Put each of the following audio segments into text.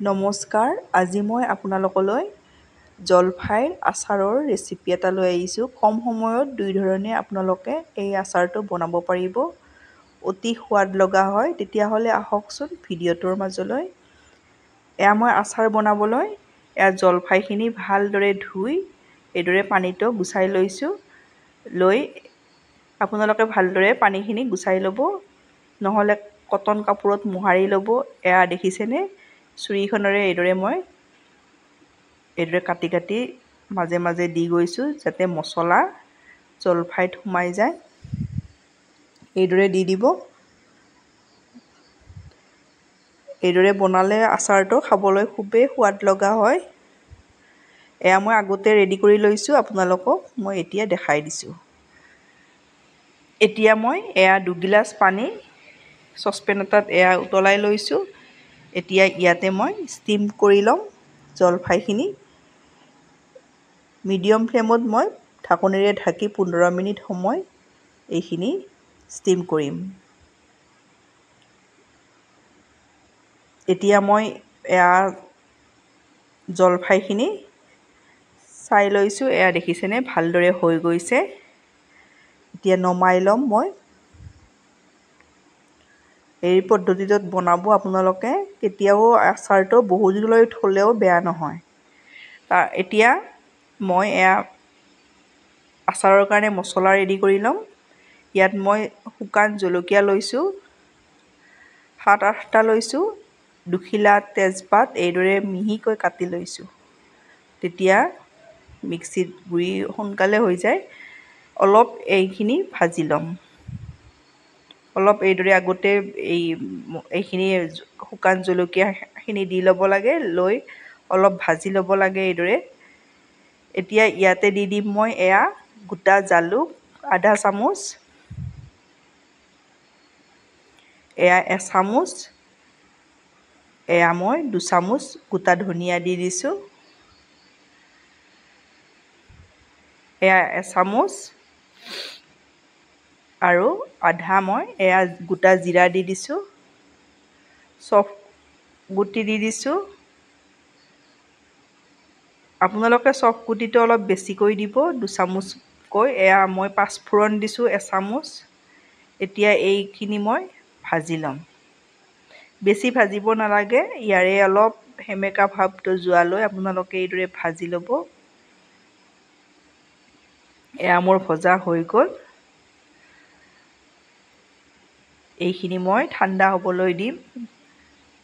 নমস্কাৰ, আজি মই আপোনালোকলৈ জলফাইৰ আচাৰৰ ৰেচিপি এটা লৈ আহিছোঁ। কম সময়ত দুই ধৰণে আপোনালোকে এই আচাৰটো বনাব পাৰিব। অতি সোৱাদ লগা হয়। তেতিয়াহ'লে আহকচোন ভিডিঅ'টোৰ মাজলৈ। এয়া মই আচাৰ বনাবলৈ জলফাইখিনি ভালদৰে ধুই এইদৰে পানীটো গুচাই লৈছোঁ। লৈ আপোনালোকে ভালদৰে পানীখিনি গুচাই ল'ব, নহ'লে কটন কাপোৰত মোহাৰি ল'ব। এয়া দেখিছেনে? চুৰিখনেৰে এইদৰে মই কাটি কাটি মাজে মাজে দি গৈছোঁ, যাতে মছলা জলফাইত সোমাই যায়। এইদৰে দি দিব। এইদৰে বনালে আচাৰটো খাবলৈ খুবেই সোৱাদ লগা হয়। এয়া মই আগতে ৰেডি কৰি লৈছোঁ, আপোনালোকক মই এতিয়া দেখাই দিছোঁ। এতিয়া মই এয়া 2 গিলাচ পানী চচপেন এটাত এয়া উতলাই লৈছোঁ। এতিয়া ইয়াতে মই ষ্টিম কৰি ল'ম জলফাইখিনি। মিডিয়াম ফ্লেমত মই ঢাকনিৰে ঢাকি 15 মিনিট সময় এইখিনি ষ্টিম কৰিম। এতিয়া মই এয়া জলফাইখিনি চাই লৈছোঁ। এয়া দেখিছেনে? ভালদৰে হৈ গৈছে। এতিয়া নমাই ল'ম মই। এই পদ্ধতিটোত বনাব আপোনালোকে। কেতিয়াও আচাৰটো বহুদিনলৈ থ'লেও বেয়া নহয়। এতিয়া মই এয়া আচাৰৰ কাৰণে মছলা ৰেডি কৰি ল'ম। ইয়াত মই শুকান জলকীয়া লৈছোঁ, 7-8টা লৈছোঁ। দুখিলা তেজপাত এইদৰে মিহিকৈ কাটি লৈছোঁ। তেতিয়া মিক্সিত গুড়ি সোনকালে হৈ যায়। অলপ এইখিনি ভাজি ল'ম। অলপ এইদৰে আগতে এইখিনি শুকান জলকীয়াখিনি দি ল'ব লাগে। লৈ অলপ ভাজি ল'ব লাগে এইদৰে। এতিয়া ইয়াতে দি দিম মই এয়া গোটা জালুক আধা চামুচ, এয়া এচামুচ, এয়া মই 2 চামুচ গোটা ধনিয়া দি দিছোঁ, এয়া এচামুচ, আৰু আধা মই এয়া গোটা জিৰা দি দিছোঁ, চফ গুটি দি দিছোঁ। আপোনালোকে চফ গুটিটো অলপ বেছিকৈ দিব, 2 চামুচকৈ। এয়া মই পাঁচফোৰণ দিছোঁ এচামুচ। এতিয়া এইখিনি মই ভাজি ল'ম। বেছি ভাজিব নালাগে। ইয়াৰে অলপ সেমেকা ভাৱটো যোৱালৈ আপোনালোকে এইদৰে ভাজি ল'ব। এয়া মোৰ ভজা হৈ গ'ল। এইখিনি মই ঠাণ্ডা হ'বলৈ দিম।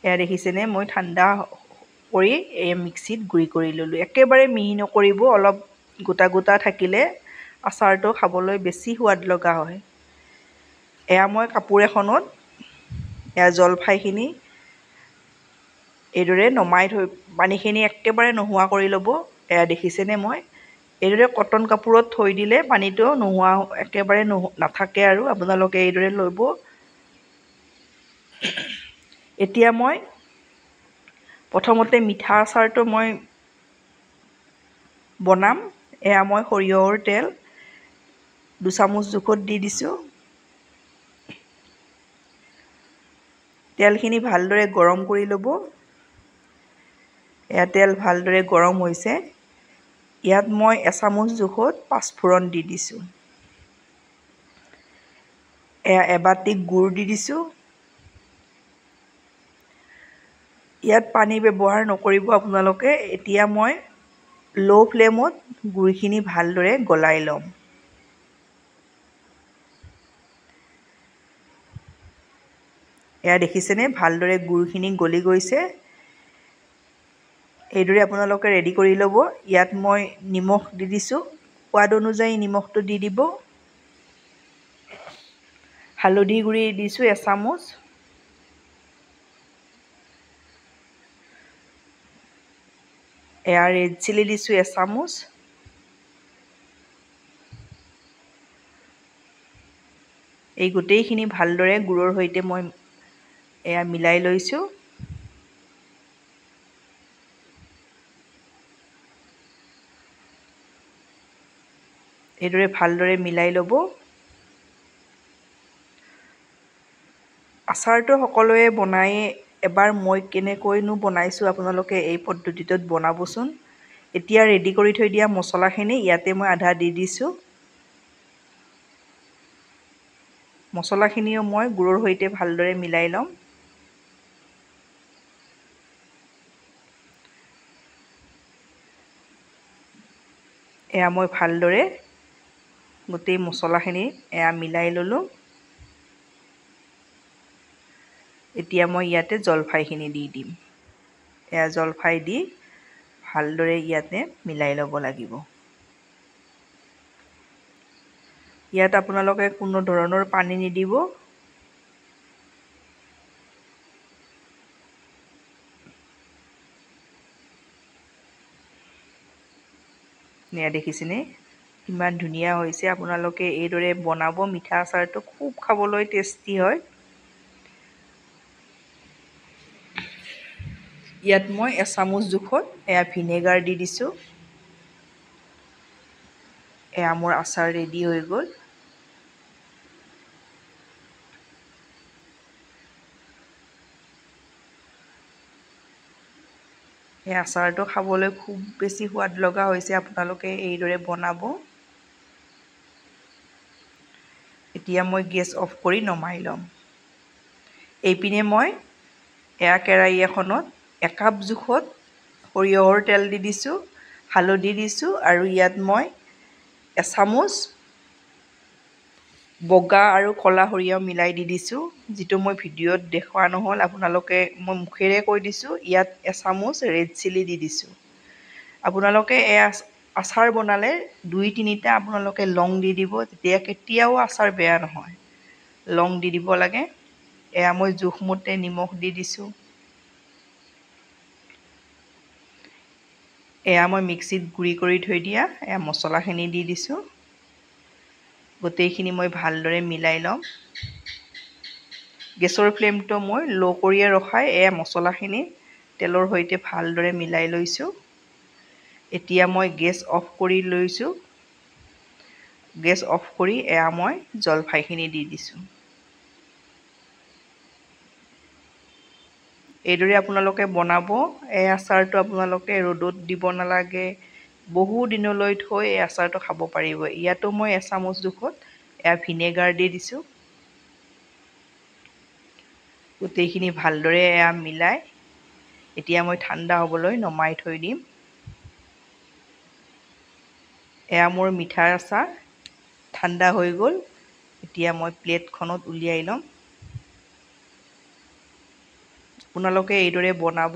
এয়া দেখিছেনে? মই ঠাণ্ডা কৰি মিক্সিত গুড়ি কৰি ল'লোঁ। একেবাৰে মিহি নকৰিব, অলপ গোটা গোটা থাকিলে আচাৰটো খাবলৈ বেছি সোৱাদ লগা হয়। এয়া মই কাপোৰ এখনত এয়া জলফাইখিনি এইদৰে নমাই থৈ পানীখিনি একেবাৰে নোহোৱা কৰি ল'ব। এয়া দেখিছেনে? মই এইদৰে কটন কাপোৰত থৈ দিলে পানীটো নোহোৱা একেবাৰে নাথাকে আৰু আপোনালোকে এইদৰে ল'ব। এতিয়া মই প্ৰথমতে মিঠা আচাৰটো মই বনাম। এয়া মই সৰিয়হৰ তেল 2 চামুচ জোখত দি দিছোঁ। তেলখিনি ভালদৰে গৰম কৰি ল'ব। এয়া তেল ভালদৰে গৰম হৈছে। ইয়াত মই এচামুচ জোখত পাঁচফোৰণ দি দিছোঁ। এয়া এবাটি গুড় দি দিছোঁ। ইয়াত পানী ব্যৱহাৰ নকৰিব আপোনালোকে। এতিয়া মই ল' ফ্লেমত গুড়খিনি ভালদৰে গলাই ল'ম। এয়া দেখিছেনে? ভালদৰে গুড়খিনি গলি গৈছে। এইদৰে আপোনালোকে ৰেডি কৰি ল'ব। ইয়াত মই নিমখ দি দিছোঁ। সোৱাদ অনুযায়ী নিমখটো দি দিব। হালধি গুড়ি দিছোঁ এচামুচ। এয়া ৰেড চিলি দিছোঁ এচামুচ। এই গোটেইখিনি ভালদৰে গুড়ৰ সৈতে মই এয়া মিলাই লৈছোঁ। এইদৰে ভালদৰে মিলাই ল'ব। আচাৰটো সকলোৱে বনাই এবাৰ মই কেনেকৈনো বনাইছোঁ আপোনালোকে এই পদ্ধতিটোত বনাবচোন। এতিয়া ৰেডি কৰি থৈ দিয়া মছলাখিনি ইয়াতে মই আধা দি দিছোঁ। মছলাখিনিও মই গুড়ৰ সৈতে ভালদৰে মিলাই ল'ম। এয়া মই ভালদৰে গোটেই মছলাখিনি মিলাই ল'লোঁ। এতিয়া মই ইয়াতে জলফাইখিনি দি দিম। এয়া জলফাই দি ভালদৰে ইয়াতে মিলাই ল'ব লাগিব। ইয়াত আপোনালোকে কোনো ধৰণৰ পানী নিদিব। এয়া দেখিছেনে ইমান ধুনীয়া হৈছে। আপোনালোকে এইদৰে বনাব। মিঠা আচাৰটো খুব খাবলৈ টেষ্টি হয়। ইয়াত মই এচামুচ জোখত এয়া ভিনেগাৰ দি দিছোঁ। এয়া মোৰ আচাৰ ৰেডি হৈ গ'ল। এই আচাৰটো খাবলৈ খুব বেছি সোৱাদ লগা হৈছে। আপোনালোকে এইদৰে বনাব। এতিয়া মই গেছ অফ কৰি নমাই ল'ম। এইপিনে মই এয়া কেৰাহী এখনত একাপ জোখত সৰিয়হৰ তেল দি দিছোঁ, হালধি দিছোঁ আৰু ইয়াত মই এচামুচ বগা আৰু ক'লা সৰিয়হ মিলাই দি দিছোঁ, যিটো মই ভিডিঅ'ত দেখুওৱা নহ'ল। আপোনালোকে মই মুখেৰে কৈ দিছোঁ। ইয়াত এচামুচ ৰেড চিলি দি দিছোঁ। আপোনালোকে আচাৰ বনালে 2-3টা আপোনালোকে লং দি দিব, তেতিয়া কেতিয়াও আচাৰ বেয়া নহয়। লং দি দিব লাগে। এয়া মই জোখমতে নিমখ দি দিছোঁ। এয়া মই মিক্সিত গুড়ি কৰি থৈ দিয়া এয়া মছলাখিনি দি দিছোঁ। গোটেইখিনি মই ভালদৰে মিলাই ল'ম। গেছৰ ফ্লেমটো মই ল' কৰিয়ে ৰখাই এয়া মছলাখিনি তেলৰ সৈতে ভালদৰে মিলাই লৈছোঁ। এতিয়া মই গেছ অফ কৰি লৈছোঁ। গেছ অফ কৰি এয়া মই জলফাইখিনি দি দিছোঁ। এইদৰে আপোনালোকে বনাব। এই আচাৰটো আপোনালোকে ৰ'দত দিব নালাগে। বহু দিনলৈ থৈ এই আচাৰটো খাব পাৰিব। ইয়াতো মই এচামুচ জোখত এয়া ভিনেগাৰ দি দিছোঁ। গোটেইখিনি ভালদৰে এয়া মিলাই এতিয়া মই ঠাণ্ডা হ'বলৈ নমাই থৈ দিম। এয়া মোৰ মিঠাৰ আচাৰ ঠাণ্ডা হৈ গ'ল। এতিয়া মই প্লেটখনত উলিয়াই ল'ম। আপোনালোকে এইদৰে বনাব।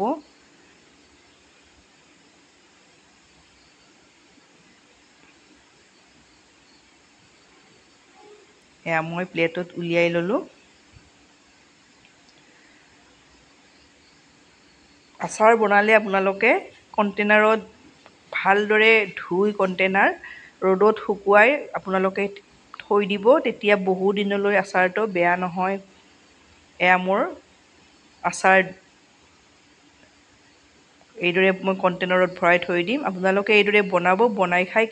এয়া মই প্লেটত উলিয়াই ল'লোঁ। আচাৰ বনালে আপোনালোকে কণ্টেইনাৰত ভালদৰে ধুই কণ্টেইনাৰ ৰ'দত শুকুৱাই আপোনালোকে থৈ দিব। তেতিয়া বহু দিনলৈ আচাৰটো বেয়া নহয়। এয়া মোৰ আচাৰ এইদৰে মই কণ্টেইনাৰত ভৰাই থৈ দিম। আপোনালোকে এইদৰে বনাব। বনাই খাই